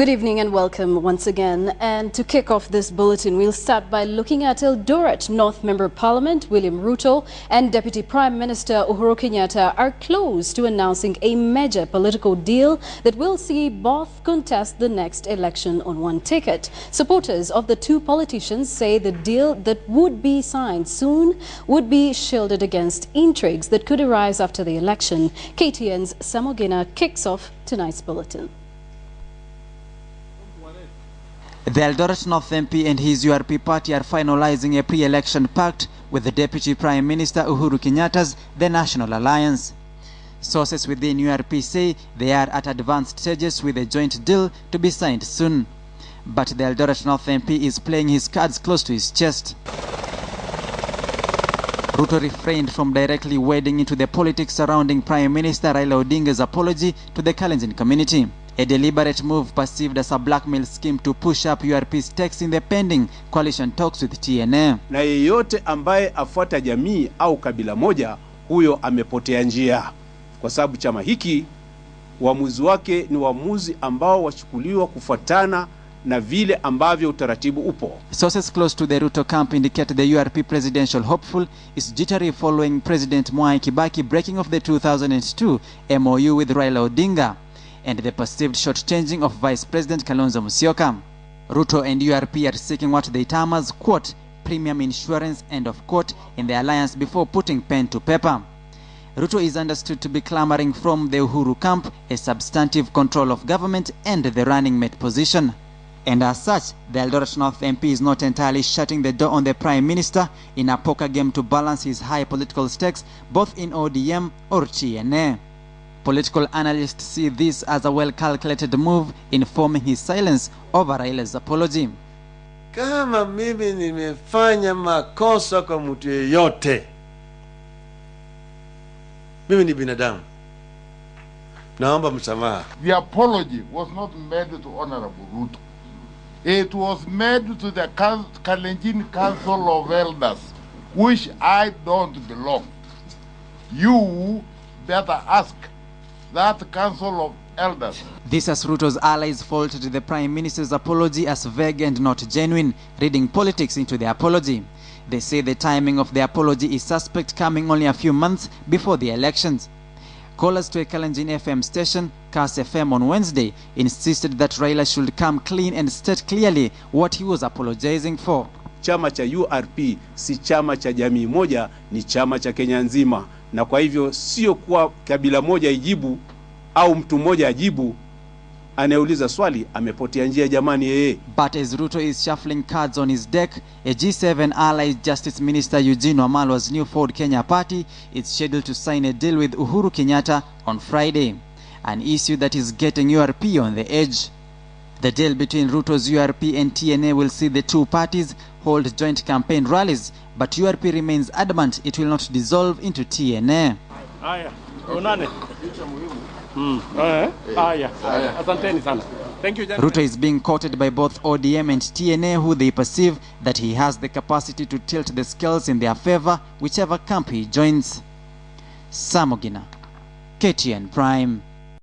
Good evening and welcome once again. And to kick off this bulletin, we'll start by looking at Eldoret. North Member of Parliament William Ruto and Deputy Prime Minister Uhuru Kenyatta are close to announcing a major political deal that will see both contest the next election on one ticket. Supporters of the two politicians say the deal that would be signed soon would be shielded against intrigues that could arise after the election. KTN's Ogina kicks off tonight's bulletin. The Eldoret North MP and his URP party are finalizing a pre-election pact with the Deputy Prime Minister Uhuru Kenyatta's The National Alliance. Sources within URP say they are at advanced stages with a joint deal to be signed soon. But the Eldoret North MP is playing his cards close to his chest. Ruto refrained from directly wading into the politics surrounding Prime Minister Raila Odinga's apology to the Kalenjin community. A deliberate move perceived as a blackmail scheme to push up URP's stakes in the pending coalition talks with TNA. Na yeyote ambaye afuata jamii au kabila moja, huyo amepotea njia. Kwa sababu chama hiki, uamuzi wake ni uamuzi ambao wachukuliwa kufuatana na vile ambavyo utaratibu upo. Sources close to the Ruto camp indicate the URP presidential hopeful is jittery following President Mwai Kibaki breaking off the 2002 MOU with Raila Odinga and the perceived short-changing of Vice President Kalonzo Musyoka. Ruto and URP are seeking what they term as, quote, premium insurance, end of quote, in the alliance before putting pen to paper. Ruto is understood to be clamoring from the Uhuru camp a substantive control of government and the running mate position. And as such, the Eldoret North MP is not entirely shutting the door on the Prime Minister in a poker game to balance his high political stakes both in ODM or TNA. Political analysts see this as a well-calculated move informing his silence over Raila's apology. Kama mimi nimefanya makosa kwa mtu yeyote, mimi ni binadamu, naomba msamaha. The apology was not made to Honorable Ruto. It was made to the Kalenjin Council of Elders, which I don't belong. You better ask that Council of Elders. This as Ruto's allies faulted the Prime Minister's apology as vague and not genuine, reading politics into the apology. They say the timing of the apology is suspect, coming only a few months before the elections. Callers to a Kalenjin FM station, Kas FM, on Wednesday insisted that Raila should come clean and state clearly what he was apologizing for. Chama cha URP si chama cha jamii moja, ni chama cha Kenya nzima. Na kwa hivyo sio kuwa kabila moja ijibu au mtu mmoja ajibu, anayeuliza swali amepotea njia jamani yeye. But as Ruto is shuffling cards on his deck, a G7 allied Justice Minister Eugene Wamalwa's new Ford Kenya party is scheduled to sign a deal with Uhuru Kenyatta on Friday, an issue that is getting URP on the edge. The deal between Ruto's URP and TNA will see the two parties hold joint campaign rallies, but URP remains adamant it will not dissolve into TNA. Ruto is being courted by both ODM and TNA, who they perceive that he has the capacity to tilt the scales in their favor, whichever camp he joins. Ogina, KTN Prime.